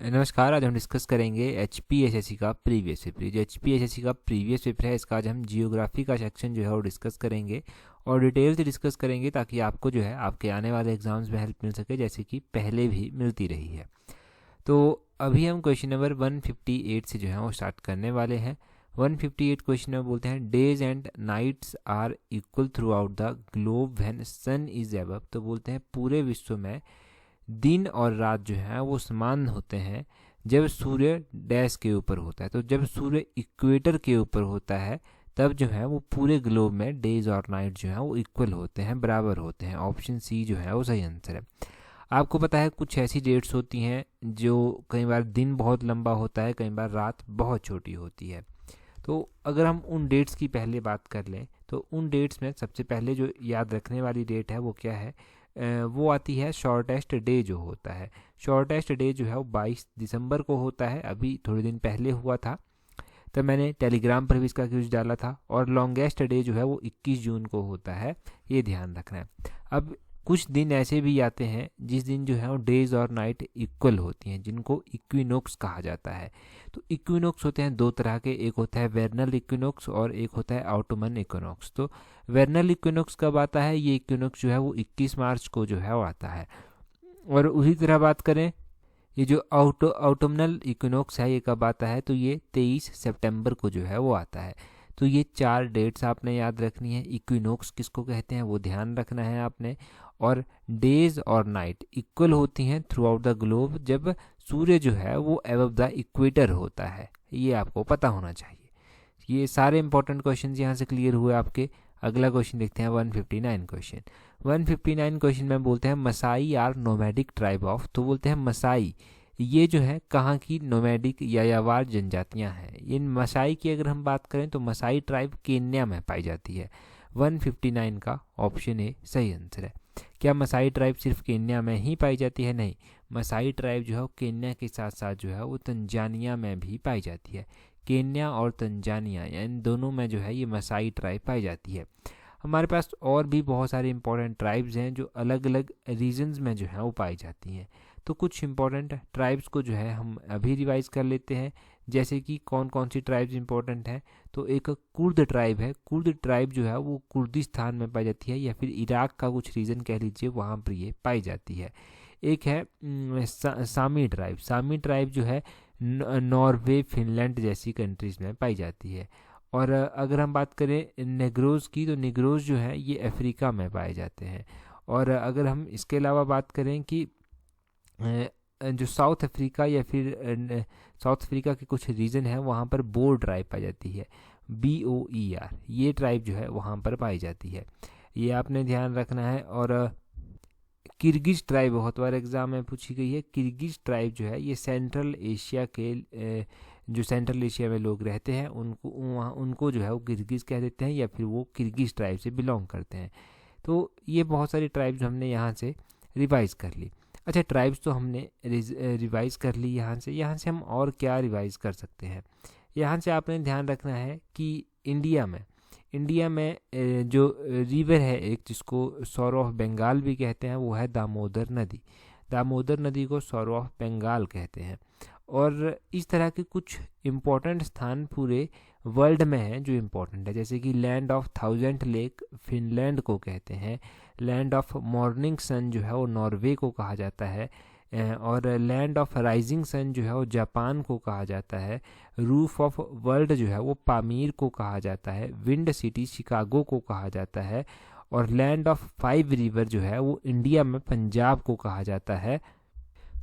नमस्कार। आज हम डिस्कस करेंगे HPSSC का प्रीवियस पेपर। जो HPSSC का प्रीवियस पेपर है, इसका आज हम जियोग्राफी का सेक्शन जो है वो डिस्कस करेंगे और डिटेल से डिस्कस करेंगे ताकि आपको जो है आपके आने वाले एग्जाम्स में हेल्प मिल सके, जैसे कि पहले भी मिलती रही है। तो अभी हम क्वेश्चन नंबर 158 से जो है वो स्टार्ट करने वाले हैं। 158 क्वेश्चन में बोलते हैं days and nights are equal throughout the globe when sun is above. तो बोलते हैं पूरे विश्व में दिन और रात जो है वो समान होते हैं जब सूर्य डैश के ऊपर होता है। तो जब सूर्य इक्वेटर के ऊपर होता है तब जो है वो पूरे ग्लोब में डेज और नाइट जो है वो इक्वल होते हैं, बराबर होते हैं। ऑप्शन सी जो है वो सही आंसर है। आपको पता है कुछ ऐसी डेट्स होती हैं जो कई बार दिन बहुत लंबा होता है, कई बार रात बहुत छोटी होती है। तो अगर हम उन डेट्स की पहले बात कर लें तो उन डेट्स में सबसे पहले जो याद रखने वाली डेट है वो क्या है? वो आती है शॉर्टेस्ट डे जो होता है। शॉर्टेस्ट डे जो है वो 22 दिसंबर को होता है। अभी थोड़े दिन पहले हुआ था, तब मैंने टेलीग्राम पर भी इसका क्विज डाला था। और लॉन्गेस्ट डे जो है वो 21 जून को होता है, ये ध्यान रखना है। अब कुछ दिन ऐसे भी आते हैं जिस दिन जो है वो डेज और नाइट इक्वल होती हैं, जिनको इक्विनोक्स कहा जाता है। तो इक्विनोक्स होते हैं दो तरह के, एक होता है वेर्नल इक्विनोक्स और एक होता है ऑटोमन इक्विनोक्स। तो वेर्नल इक्विनोक्स कब आता है? ये इक्विनोक्स जो है वो 21 मार्च को जो है वो आता है। और उसी तरह बात करें, ये जो ऑटोमनल इक्विनोक्स है ये कब आता है? तो ये 23 सितंबर को जो है वो आता है। तो ये चार डेट्स आपने याद रखनी है। इक्विनोक्स किसको कहते हैं वो ध्यान रखना है आपने। और डेज और नाइट इक्वल होती हैं थ्रू आउट द ग्लोब जब सूर्य जो है वो अबव द इक्वेटर होता है, ये आपको पता होना चाहिए। ये सारे इंपॉर्टेंट क्वेश्चन यहाँ से क्लियर हुए आपके। अगला क्वेश्चन देखते हैं 159 क्वेश्चन। 159 क्वेश्चन में बोलते हैं Maasai are nomadic tribe of. तो बोलते हैं मसाई ये जो है कहाँ की नोमैडिक यायावर जनजातियाँ हैं। इन मसाई की अगर हम बात करें तो मसाई ट्राइब केन्या में पाई जाती है। 159 का ऑप्शन ए सही आंसर है। क्या मसाई ट्राइब सिर्फ केन्या में ही पाई जाती है? नहीं, मसाई ट्राइब जो है वो केन्या के साथ साथ जो है वो तंजानिया में भी पाई जाती है। केन्या और तंजानिया इन दोनों में जो है ये मसाई ट्राइब पाई जाती है। हमारे पास और भी बहुत सारे इंपॉर्टेंट ट्राइब्स हैं जो अलग अलग रीजन्स में जो है वो पाई जाती हैं। तो कुछ इंपॉर्टेंट ट्राइब्स को जो है हम अभी रिवाइज कर लेते हैं, जैसे कि कौन कौन सी ट्राइब्स इंपॉर्टेंट हैं। तो एक कुर्द ट्राइब है। कुर्द ट्राइब जो है वो कुर्दिस्तान में पाई जाती है, या फिर इराक का कुछ रीजन कह लीजिए, वहाँ पर ये पाई जाती है। एक है सामी ट्राइब। सामी ट्राइब जो है नॉर्वे, फिनलैंड जैसी कंट्रीज़ में पाई जाती है। और अगर हम बात करें नेग्रोज की, तो नेग्रोज जो है ये अफ्रीका में पाए जाते हैं। और अगर हम इसके अलावा बात करें कि जो साउथ अफ्रीका या फिर साउथ अफ्रीका के कुछ रीजन है वहाँ पर बोर ट्राइब पाई जाती है, BOER, ये ट्राइब जो है वहाँ पर पाई जाती है, ये आपने ध्यान रखना है। और किर्गिज ट्राइब बहुत बार एग्जाम में पूछी गई है। किर्गिज ट्राइब जो है ये सेंट्रल एशिया के जो सेंट्रल एशिया में लोग रहते हैं उनको जो है वो किर्गिज कह देते हैं, या फिर वो किर्गिज ट्राइब से बिलोंग करते हैं। तो ये बहुत सारी ट्राइब्स हमने यहाँ से रिवाइज कर ली। अच्छा, ट्राइब्स तो हमने रिवाइज कर ली। यहाँ से हम और क्या रिवाइज कर सकते हैं? यहाँ से आपने ध्यान रखना है कि इंडिया में जो रिवर है एक, जिसको सौर ऑफ बंगाल भी कहते हैं, वो है दामोदर नदी। दामोदर नदी को सौर ऑफ बंगाल कहते हैं। और इस तरह के कुछ इम्पोर्टेंट स्थान पूरे वर्ल्ड में हैं जो इम्पोर्टेंट है, जैसे कि लैंड ऑफ 1000 लेक फिनलैंड को कहते हैं। लैंड ऑफ मॉर्निंग सन जो है वो नॉर्वे को कहा जाता है। और लैंड ऑफ राइजिंग सन जो है वो जापान को कहा जाता है। रूफ ऑफ वर्ल्ड जो है वो पामीर को कहा जाता है। विंड सिटी शिकागो को कहा जाता है। और लैंड ऑफ 5 रिवर जो है वो इंडिया में पंजाब को कहा जाता है।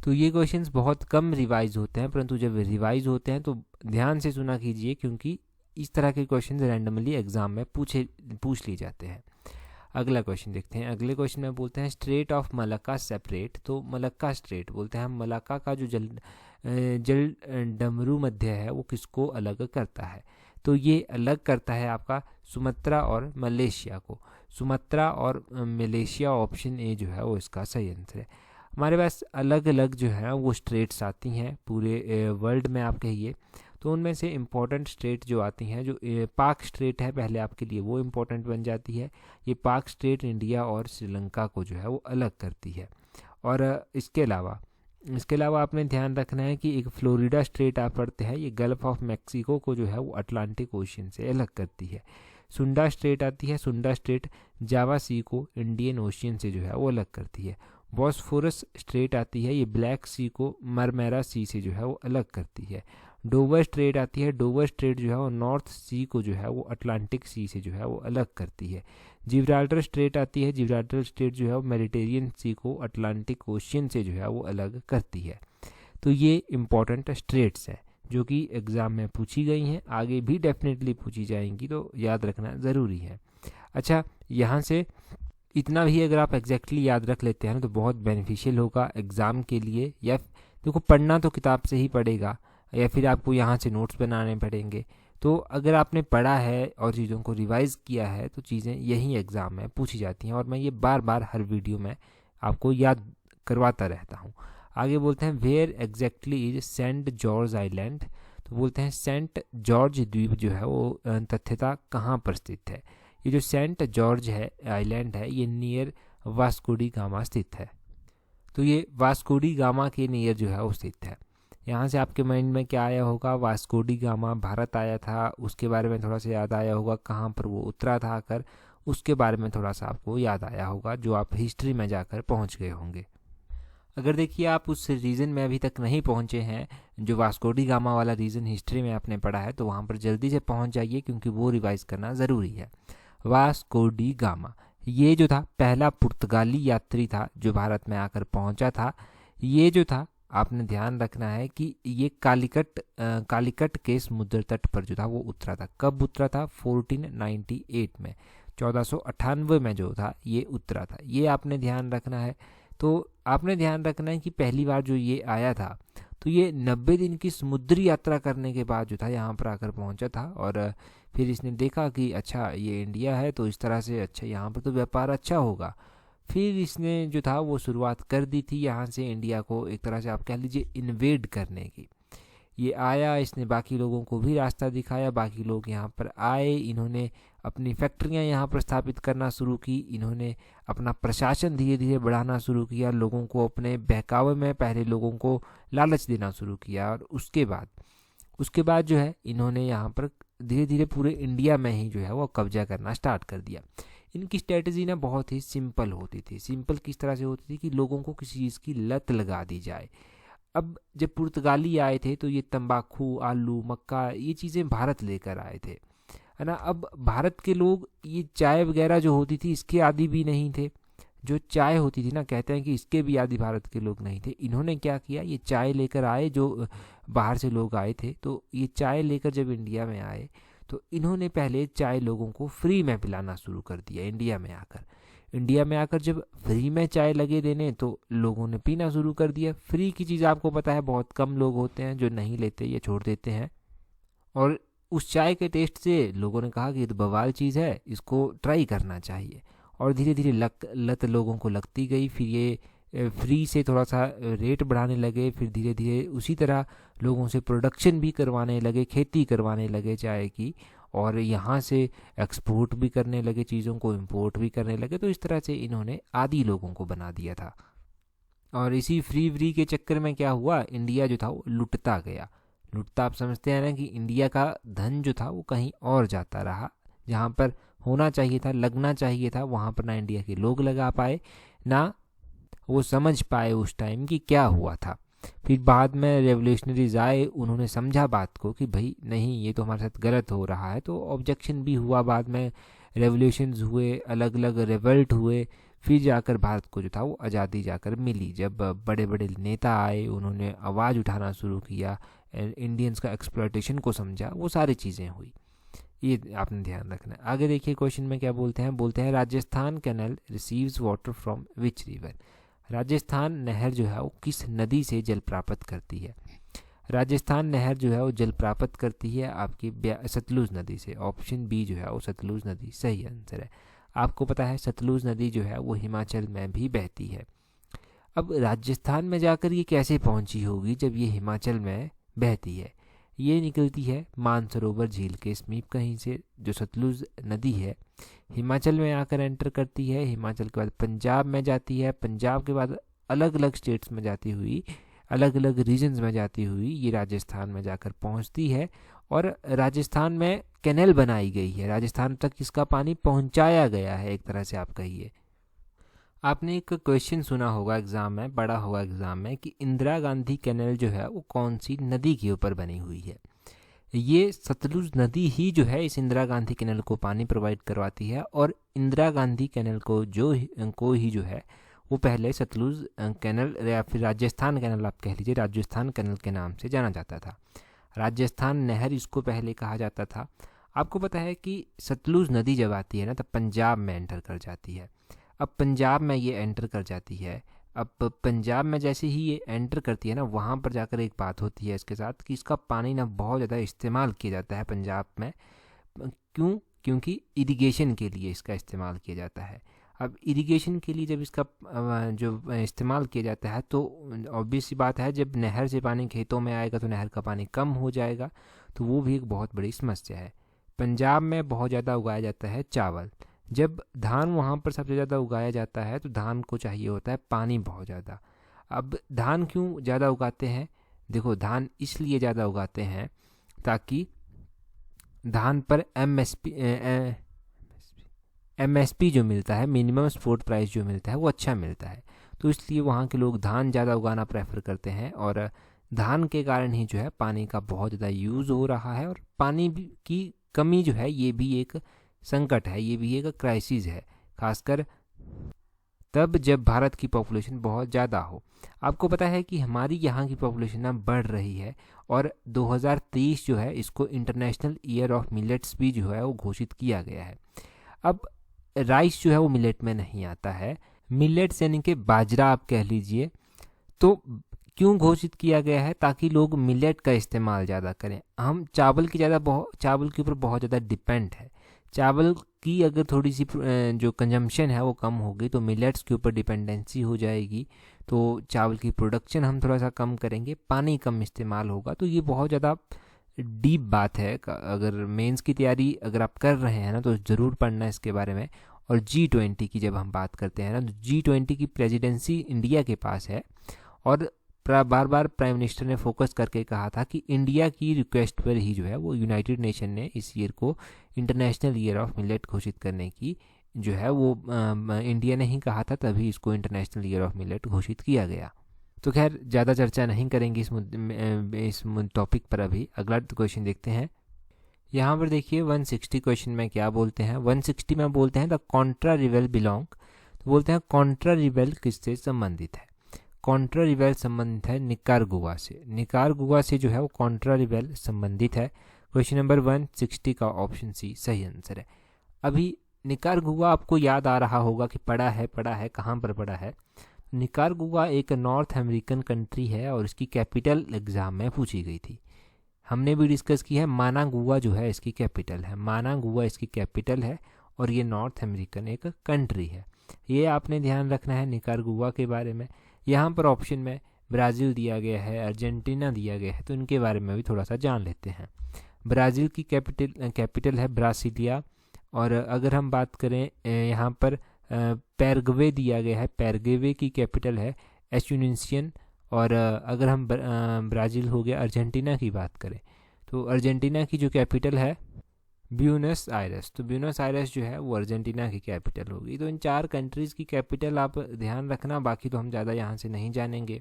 तो ये क्वेश्चंस बहुत कम रिवाइज होते हैं, परंतु जब रिवाइज होते हैं तो ध्यान से सुना कीजिए, क्योंकि इस तरह के क्वेश्चंस रैंडमली एग्जाम में पूछ लिए जाते हैं। अगला क्वेश्चन देखते हैं। अगले क्वेश्चन में बोलते हैं स्ट्रेट ऑफ मलक्का सेपरेट। तो मलक्का स्ट्रेट बोलते हैं मलक्का का जो जल डमरू मध्य है वो किसको अलग करता है? तो ये अलग करता है आपका सुमात्रा और मलेशिया को। सुमात्रा और मलेशिया, ऑप्शन ए जो है वो इसका सही आंसर है। हमारे पास अलग अलग जो है वो स्टेट्स आती हैं पूरे वर्ल्ड में, आप कहिए। तो उनमें से इम्पोर्टेंट स्टेट जो आती हैं, जो पाक स्टेट है पहले आपके लिए, वो इम्पोर्टेंट बन जाती है। ये पाक स्टेट इंडिया और श्रीलंका को जो है वो अलग करती है। और इसके अलावा इसके अलावा आपने ध्यान रखना है कि एक फ्लोरिडा स्ट्रेट आप पढ़ते हैं, ये गल्फ ऑफ मैक्सिको को जो है वो अटलांटिक ओशियन से अलग करती है। सुंडा स्ट्रेट आती है, सुंडा स्ट्रेट जावा सी को इंडियन ओशियन से जो है वो अलग करती है। बॉस्फोरस स्ट्रेट आती है, ये ब्लैक सी को मरमेरा सी से जो है वो अलग करती है। डोवर स्ट्रेट आती है, डोवर स्ट्रेट जो है वो नॉर्थ सी को जो है वो अटलांटिक सी से जो है वो अलग करती है। जिब्राल्टर स्ट्रेट आती है, जिब्राल्टर स्ट्रेट जो है वो मेडिटेरियन सी को अटलांटिक ओशियन से जो है वो अलग करती है। तो ये इम्पॉर्टेंट स्ट्रेट्स हैं जो कि एग्ज़ाम में पूछी गई हैं, आगे भी डेफिनेटली पूछी जाएंगी, तो याद रखना ज़रूरी है। अच्छा, यहाँ से इतना भी अगर आप एग्जैक्टली याद रख लेते हैं ना तो बहुत बेनिफिशियल होगा एग्ज़ाम के लिए। या देखो, पढ़ना तो किताब से ही पड़ेगा या फिर आपको यहाँ से नोट्स बनाने पड़ेंगे। तो अगर आपने पढ़ा है और चीज़ों को रिवाइज़ किया है तो चीज़ें यही एग्ज़ाम में पूछी जाती हैं, और मैं ये बार बार हर वीडियो में आपको याद करवाता रहता हूँ। आगे बोलते हैं where exactly is Saint George Island. तो बोलते हैं सेंट जॉर्ज द्वीप जो है वो तथ्यता कहाँ पर स्थित है। ये जो सेंट जॉर्ज है आइलैंड है, ये नियर वास्को डी गामा स्थित है। तो ये वास्को डी गामा के नियर जो है वो स्थित है। यहाँ से आपके माइंड में क्या आया होगा, वास्को डी गामा भारत आया था, उसके बारे में थोड़ा सा याद आया होगा, कहाँ पर वो उतरा था आकर, उसके बारे में थोड़ा सा आपको याद आया होगा जो आप हिस्ट्री में जाकर पहुँच गए होंगे। अगर देखिए आप उस रीजन में अभी तक नहीं पहुँचे हैं जो वास्को डी गामा वाला रीजन हिस्ट्री में आपने पढ़ा है, तो वहाँ पर जल्दी से पहुँच जाइए क्योंकि वो रिवाइज करना ज़रूरी है। वास्को डी गामा ये जो था पहला पुर्तगाली यात्री था जो भारत में आकर पहुँचा था। ये जो था आपने ध्यान रखना है कि ये कालीकट के समुद्र तट पर जो था वो उतरा था। कब उतरा था? 1498 में, 1498 में जो था ये उतरा था। ये आपने ध्यान रखना है। तो आपने ध्यान रखना है कि पहली बार जो ये आया था तो ये 90 दिन की समुद्री यात्रा करने के बाद जो था यहाँ पर आकर पहुँचा था, और फिर इसने देखा कि अच्छा ये इंडिया है तो इस तरह से अच्छा यहाँ पर तो व्यापार अच्छा होगा। फिर इसने जो था वो शुरुआत कर दी थी यहाँ से इंडिया को एक तरह से आप कह लीजिए इन्वेड करने की। ये आया, इसने बाकी लोगों को भी रास्ता दिखाया, बाकी लोग यहाँ पर आए, इन्होंने अपनी फैक्ट्रियाँ यहाँ पर स्थापित करना शुरू की, इन्होंने अपना प्रशासन धीरे धीरे बढ़ाना शुरू किया, लोगों को अपने बहकावे में पहले लोगों को लालच देना शुरू किया, और उसके बाद जो है इन्होंने यहाँ पर धीरे धीरे पूरे इंडिया में ही जो है वो कब्जा करना स्टार्ट कर दिया। इनकी स्ट्रेटजी ना बहुत ही सिंपल होती थी। सिंपल किस तरह से होती थी कि लोगों को किसी चीज़ की लत लगा दी जाए। अब जब पुर्तगाली आए थे तो ये तंबाकू, आलू, मक्का ये चीज़ें भारत लेकर आए थे, है ना। अब भारत के लोग ये चाय वगैरह जो होती थी इसके आदी भी नहीं थे। जो चाय होती थी ना, कहते हैं कि इसके भी आदी भारत के लोग नहीं थे। इन्होंने क्या किया, ये चाय लेकर आए, जो बाहर से लोग आए थे, तो ये चाय लेकर जब इंडिया में आए तो इन्होंने पहले चाय लोगों को फ्री में पिलाना शुरू कर दिया। इंडिया में आकर जब फ्री में चाय लगे देने तो लोगों ने पीना शुरू कर दिया। फ्री की चीज़ आपको पता है बहुत कम लोग होते हैं जो नहीं लेते या छोड़ देते हैं, और उस चाय के टेस्ट से लोगों ने कहा कि ये तो बवाल चीज़ है, इसको ट्राई करना चाहिए, और धीरे धीरे लत लोगों को लगती गई। फिर ये फ्री से थोड़ा सा रेट बढ़ाने लगे, फिर धीरे धीरे उसी तरह लोगों से प्रोडक्शन भी करवाने लगे, खेती करवाने लगे चाय की, और यहाँ से एक्सपोर्ट भी करने लगे, चीज़ों को इंपोर्ट भी करने लगे। तो इस तरह से इन्होंने आदी लोगों को बना दिया था। और इसी फ्री के चक्कर में क्या हुआ, इंडिया जो था वो लुटता गया। लुटता आप समझते हैं ना कि इंडिया का धन जो था वो कहीं और जाता रहा, जहाँ पर होना चाहिए था, लगना चाहिए था, वहाँ पर ना इंडिया के लोग लगा पाए, ना वो समझ पाए उस टाइम कि क्या हुआ था। फिर बाद में रेवोल्यूशनरीज आए, उन्होंने समझा बात को कि भाई नहीं ये तो हमारे साथ गलत हो रहा है, तो ऑब्जेक्शन भी हुआ, बाद में रेवोल्यूशंस हुए, अलग अलग रिवल्ट हुए, फिर जाकर भारत को जो था वो आज़ादी जाकर मिली। जब बड़े बड़े नेता आए, उन्होंने आवाज़ उठाना शुरू किया, इंडियंस का एक्सप्लॉयटेशन को समझा, वो सारी चीज़ें हुई। ये आपने ध्यान रखना है। आगे देखिए क्वेश्चन में क्या बोलते हैं Rajasthan canal receives water from which river. Rajasthan नहर जो है वो किस नदी से जल प्राप्त करती है। राजस्थान नहर जो है वो जल प्राप्त करती है आपकी सतलुज नदी से। ऑप्शन बी जो है वो सतलुज नदी सही आंसर है। आपको पता है सतलुज नदी जो है वो हिमाचल में भी बहती है। अब राजस्थान में जाकर ये कैसे पहुंची होगी जब ये हिमाचल में बहती है। ये निकलती है मानसरोवर झील के समीप कहीं से, जो सतलुज नदी है हिमाचल में आकर एंटर करती है। हिमाचल के बाद पंजाब में जाती है, पंजाब के बाद अलग अलग स्टेट्स में जाती हुई अलग अलग रीजन्स में जाती हुई ये राजस्थान में जाकर पहुंचती है और राजस्थान में कैनल बनाई गई है, राजस्थान तक इसका पानी पहुंचाया गया है एक तरह से आप कहिए। आपने एक क्वेश्चन सुना होगा एग्ज़ाम में, पढ़ा होगा एग्ज़ाम में कि इंदिरा गांधी कैनल जो है वो कौन सी नदी के ऊपर बनी हुई है। ये सतलुज नदी ही जो है इस इंदिरा गांधी कैनल को पानी प्रोवाइड करवाती है और इंदिरा गांधी कैनल को जो है वो पहले सतलुज कैनल या फिर राजस्थान कैनल आप कह लीजिए, राजस्थान कैनल के नाम से जाना जाता था। राजस्थान नहर इसको पहले कहा जाता था। आपको पता है कि सतलुज नदी जब आती है ना तब पंजाब में एंटर कर जाती है। अब पंजाब में ये एंटर कर जाती है, अब पंजाब में जैसे ही ये एंटर करती है ना वहाँ पर जाकर एक बात होती है इसके साथ कि इसका पानी ना बहुत ज़्यादा इस्तेमाल किया जाता है पंजाब में। क्योंकि इरिगेशन के लिए इसका इस्तेमाल किया जाता है। अब इरिगेशन के लिए जब इसका जो इस्तेमाल किया जाता है तो ऑब्वियस सी बात है, जब नहर से पानी खेतों में आएगा तो नहर का पानी कम हो जाएगा, तो वो भी एक बहुत बड़ी समस्या है। पंजाब में बहुत ज़्यादा उगाया जाता है चावल। जब धान वहाँ पर सबसे ज़्यादा उगाया जाता है तो धान को चाहिए होता है पानी बहुत ज़्यादा। अब धान क्यों ज़्यादा उगाते हैं? देखो, धान इसलिए ज़्यादा उगाते हैं ताकि धान पर एमएसपी जो मिलता है, मिनिमम सपोर्ट प्राइस जो मिलता है वो अच्छा मिलता है, तो इसलिए वहाँ के लोग धान ज़्यादा उगाना प्रेफर करते हैं। और धान के कारण ही जो है पानी का बहुत ज़्यादा यूज़ हो रहा है और पानी की कमी जो है ये भी एक संकट है, ये भी एक क्राइसिस है, खासकर तब जब भारत की पॉपुलेशन बहुत ज़्यादा हो। आपको पता है कि हमारी यहाँ की पॉपुलेशन ना बढ़ रही है और 2023 जो है इसको इंटरनेशनल ईयर ऑफ मिलेट्स भी जो है वो घोषित किया गया है। अब राइस जो है वो मिलेट में नहीं आता है, मिलेट्स यानी कि बाजरा आप कह लीजिए। तो क्यों घोषित किया गया है? ताकि लोग मिलेट का इस्तेमाल ज़्यादा करें। हम चावल के ऊपर बहुत ज़्यादा डिपेंड है। चावल की अगर थोड़ी सी जो कंजम्पशन है वो कम होगी तो मिलेट्स के ऊपर डिपेंडेंसी हो जाएगी, तो चावल की प्रोडक्शन हम थोड़ा सा कम करेंगे, पानी कम इस्तेमाल होगा। तो ये बहुत ज़्यादा डीप बात है। अगर मेंस की तैयारी अगर आप कर रहे हैं ना तो ज़रूर पढ़ना इसके बारे में। और G20 की जब हम बात करते हैं ना तो G20 की प्रेसिडेंसी इंडिया के पास है और बार बार प्राइम मिनिस्टर ने फोकस करके कहा था कि इंडिया की रिक्वेस्ट पर ही जो है वो यूनाइटेड नेशन ने इस ईयर को इंटरनेशनल ईयर ऑफ मिलेट घोषित करने की जो है वो इंडिया ने ही कहा था, तभी इसको इंटरनेशनल ईयर ऑफ मिलेट घोषित किया गया। तो खैर ज़्यादा चर्चा नहीं करेंगे इस टॉपिक पर। अभी अगला क्वेश्चन देखते हैं। यहाँ पर देखिए 160 क्वेश्चन में क्या बोलते हैं। 160 में बोलते हैं द कॉन्ट्रा रिबेल बिलोंग, तो बोलते हैं कॉन्ट्रा रिबेल किससे संबंधित है? कॉन्ट्रा रिबेल संबंधित है निकारागुआ से। निकारागुआ से जो है वो कॉन्ट्रा रिबेल संबंधित है। क्वेश्चन नंबर 160 का ऑप्शन सी सही आंसर है। अभी निकारागुआ आपको याद आ रहा होगा कि पढ़ा है, कहाँ पर पढ़ा है? निकारागुआ एक नॉर्थ अमेरिकन कंट्री है और इसकी कैपिटल एग्ज़ाम में पूछी गई थी। हमने भी डिस्कस की है, मानागुआ जो है इसकी कैपिटल है, मानागुआ इसकी कैपिटल है और ये नॉर्थ अमेरिकन एक कंट्री है। ये आपने ध्यान रखना है निकारागुआ के बारे में। यहाँ पर ऑप्शन में ब्राज़ील दिया गया है, अर्जेंटीना दिया गया है, तो इनके बारे में भी थोड़ा सा जान लेते हैं। ब्राज़ील की कैपिटल है ब्रासिलिया। और अगर हम बात करें यहाँ पर पैराग्वे दिया गया है, पैराग्वे की कैपिटल है एस्यूनिंसियन। और अगर हम ब्राज़ील हो गया, अर्जेंटीना की बात करें तो अर्जेंटीना की जो कैपिटल है ब्यूनस आयरस, तो ब्यूनस आयरस जो है वो अर्जेंटीना की कैपिटल होगी। तो इन 4 कंट्रीज़ की कैपिटल आप ध्यान रखना, बाकी तो हम ज़्यादा यहाँ से नहीं जानेंगे।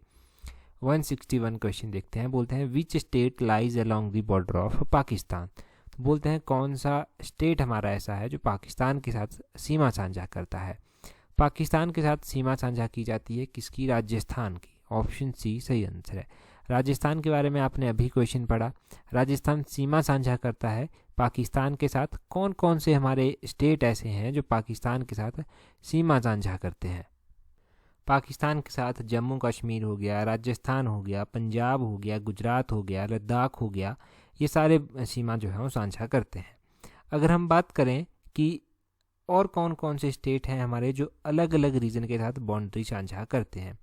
161 क्वेश्चन देखते हैं। बोलते हैं which state lies along the border of Pakistan, तो बोलते हैं कौन सा स्टेट हमारा ऐसा है जो पाकिस्तान के साथ सीमा साझा करता है। पाकिस्तान के साथ सीमा साझा की जाती है किसकी? राजस्थान की। ऑप्शन सी सही आंसर है। राजस्थान के बारे में आपने अभी क्वेश्चन पढ़ा। राजस्थान सीमा साझा करता है पाकिस्तान के साथ। कौन कौन से हमारे स्टेट ऐसे हैं जो पाकिस्तान के साथ सीमा साझा करते हैं? पाकिस्तान के साथ जम्मू कश्मीर हो गया, राजस्थान हो गया, पंजाब हो गया, गुजरात हो गया, लद्दाख हो गया, ये सारे सीमा जो है वो साझा करते हैं। अगर हम बात करें कि और कौन कौन से स्टेट हैं हमारे जो अलग अलग रीजन के साथ बाउंड्री साझा करते हैं,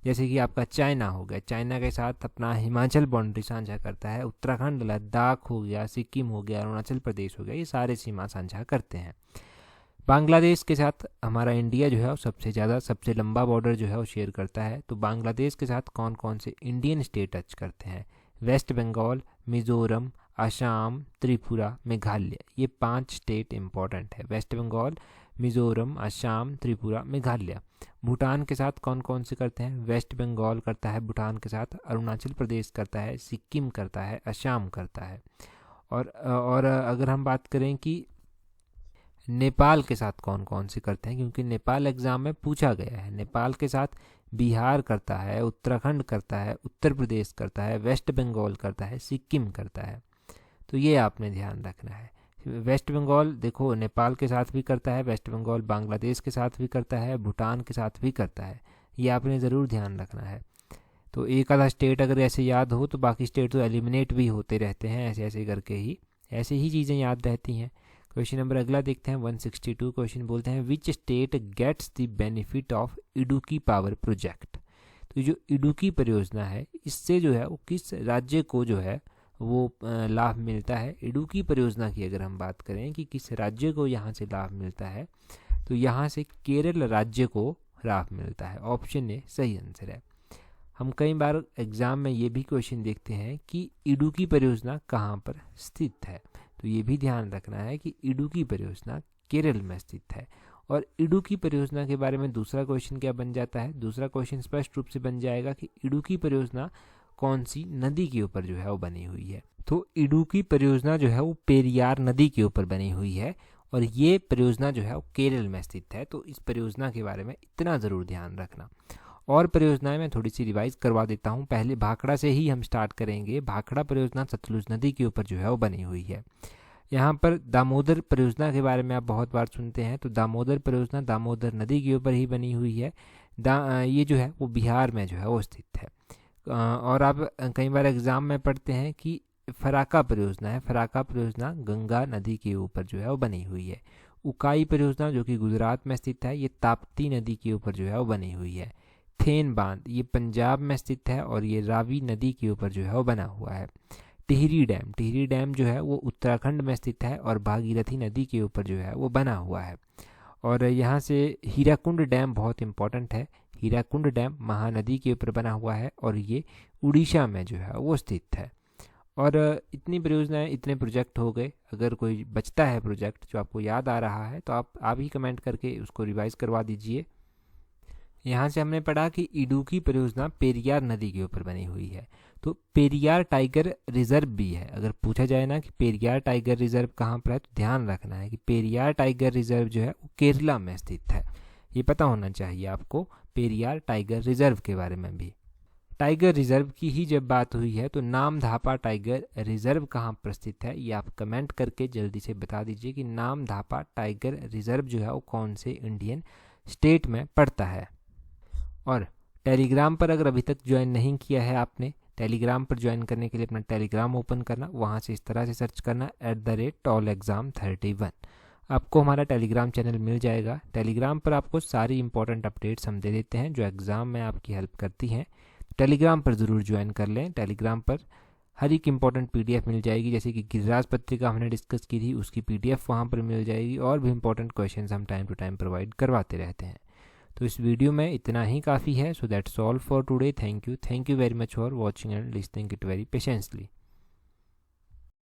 जैसे कि आपका चाइना हो गया, चाइना के साथ अपना हिमाचल बाउंड्री साझा करता है, उत्तराखंड, लद्दाख हो गया, सिक्किम हो गया, अरुणाचल प्रदेश हो गया, ये सारे सीमा साझा करते हैं। बांग्लादेश के साथ हमारा इंडिया जो है वो सबसे लंबा बॉर्डर जो है वो शेयर करता है। तो बांग्लादेश के साथ कौन कौन से इंडियन स्टेट टच करते हैं? वेस्ट बंगाल, मिज़ोरम, असम, त्रिपुरा, मेघालय। ये 5 स्टेट इंपॉर्टेंट है। वेस्ट बंगाल, मिज़ोरम, असम, त्रिपुरा, मेघालय। भूटान के साथ कौन कौन से करते हैं? वेस्ट बंगाल करता है भूटान के साथ, अरुणाचल प्रदेश करता है, सिक्किम करता है, असम करता है। और अगर हम बात करें कि नेपाल के साथ कौन कौन से करते हैं, क्योंकि नेपाल एग्ज़ाम में पूछा गया है। नेपाल के साथ बिहार करता है, उत्तराखंड करता है, उत्तर प्रदेश करता है, वेस्ट बंगाल करता है, सिक्किम करता है। तो ये आपने ध्यान रखना है। वेस्ट बंगाल देखो नेपाल के साथ भी करता है, वेस्ट बंगाल बांग्लादेश के साथ भी करता है, भूटान के साथ भी करता है। ये आपने ज़रूर ध्यान रखना है। तो एक आधा स्टेट अगर ऐसे याद हो तो बाकी स्टेट तो एलिमिनेट भी होते रहते हैं, ऐसे ऐसे करके ही ऐसे ही चीज़ें याद रहती हैं। क्वेश्चन नंबर अगला देखते हैं 162 क्वेश्चन बोलते हैं which state gets the benefit of Idukki power project. तो जो इडुक्की परियोजना है इससे जो है वो किस राज्य को जो है वो लाभ मिलता है? इडुक्की परियोजना की अगर हम बात करें कि किस राज्य को यहाँ से लाभ मिलता है, तो यहाँ से केरल राज्य को लाभ मिलता है। ऑप्शन ए सही आंसर है। हम कई बार एग्ज़ाम में ये भी क्वेश्चन देखते हैं कि इडुक्की परियोजना कहाँ पर स्थित है, तो ये भी ध्यान रखना है कि इडुक्की परियोजना केरल में स्थित है। और इडुक्की परियोजना के बारे में दूसरा क्वेश्चन क्या बन जाता है? दूसरा क्वेश्चन स्पष्ट रूप से बन जाएगा कि इडुक्की परियोजना कौन सी नदी के ऊपर जो है वो बनी हुई है। तो इडुक्की परियोजना जो है वो पेरियार नदी के ऊपर बनी हुई है और ये परियोजना जो है वो केरल में स्थित है। तो इस परियोजना के बारे में इतना ज़रूर ध्यान रखना। और परियोजनाएं मैं थोड़ी सी रिवाइज करवा देता हूँ। पहले भाखड़ा से ही हम स्टार्ट करेंगे। भाखड़ा परियोजना सतलुज नदी के ऊपर जो है वो बनी हुई है। यहाँ पर दामोदर परियोजना के बारे में आप बहुत बार सुनते हैं, तो दामोदर परियोजना दामोदर नदी के ऊपर ही बनी हुई है। ये जो है वो बिहार में जो है वो स्थित है। और आप कई बार एग्ज़ाम में पढ़ते हैं कि फराका परियोजना है। फराका परियोजना गंगा नदी के ऊपर जो है वो बनी हुई है। उकाई परियोजना जो कि गुजरात में स्थित है, ये ताप्ती नदी के ऊपर जो है वो बनी हुई है। थेन बांध ये पंजाब में स्थित है और ये रावी नदी के ऊपर जो है वो बना हुआ है। टिहरी डैम जो है वो उत्तराखंड में स्थित है और भागीरथी नदी के ऊपर जो है वो बना हुआ है। और यहाँ से हीराकुंड डैम बहुत इंपॉर्टेंट है। हीराकुंड डैम महानदी के ऊपर बना हुआ है और ये उड़ीसा में जो है वो स्थित है। और इतनी परियोजनाएं, इतने प्रोजेक्ट हो गए। अगर कोई बचता है प्रोजेक्ट जो आपको याद आ रहा है तो आप ही कमेंट करके उसको रिवाइज करवा दीजिए। यहाँ से हमने पढ़ा कि इडुक्की परियोजना पेरियार नदी के ऊपर बनी हुई है। तो पेरियार टाइगर रिजर्व भी है। अगर पूछा जाए ना कि पेरियार टाइगर रिजर्व कहाँ पर है, तो ध्यान रखना है कि पेरियार टाइगर रिजर्व जो है वो केरला में स्थित है। ये पता होना चाहिए आपको पेरियार टाइगर रिजर्व के बारे में भी। टाइगर रिजर्व की ही जब बात हुई है तो नामधापा टाइगर रिजर्व कहाँ पर स्थित है, ये आप कमेंट करके जल्दी से बता दीजिए कि नामधापा टाइगर रिजर्व जो है वो कौन से इंडियन स्टेट में पड़ता है। और टेलीग्राम पर अगर अभी तक ज्वाइन नहीं किया है आपने, टेलीग्राम पर ज्वाइन करने के लिए अपना टेलीग्राम ओपन करना, वहाँ से इस तरह से सर्च करना @tolexam31। आपको हमारा टेलीग्राम चैनल मिल जाएगा। टेलीग्राम पर आपको सारी इंपॉर्टेंट अपडेट्स हम दे देते हैं जो एग्ज़ाम में आपकी हेल्प करती हैं। टेलीग्राम पर ज़रूर ज्वाइन कर लें। टेलीग्राम पर हर एक इंपॉर्टेंट PDF मिल जाएगी, जैसे कि गिरिराज पत्रिका हमने डिस्कस की थी उसकी PDF वहाँ पर मिल जाएगी, और भी इंपॉर्टेंट क्वेश्चंस हम टाइम टू टाइम प्रोवाइड करवाते रहते हैं। तो इस वीडियो में इतना ही काफ़ी है। So that's all for today. Thank you very much for watching and listening it very patiently.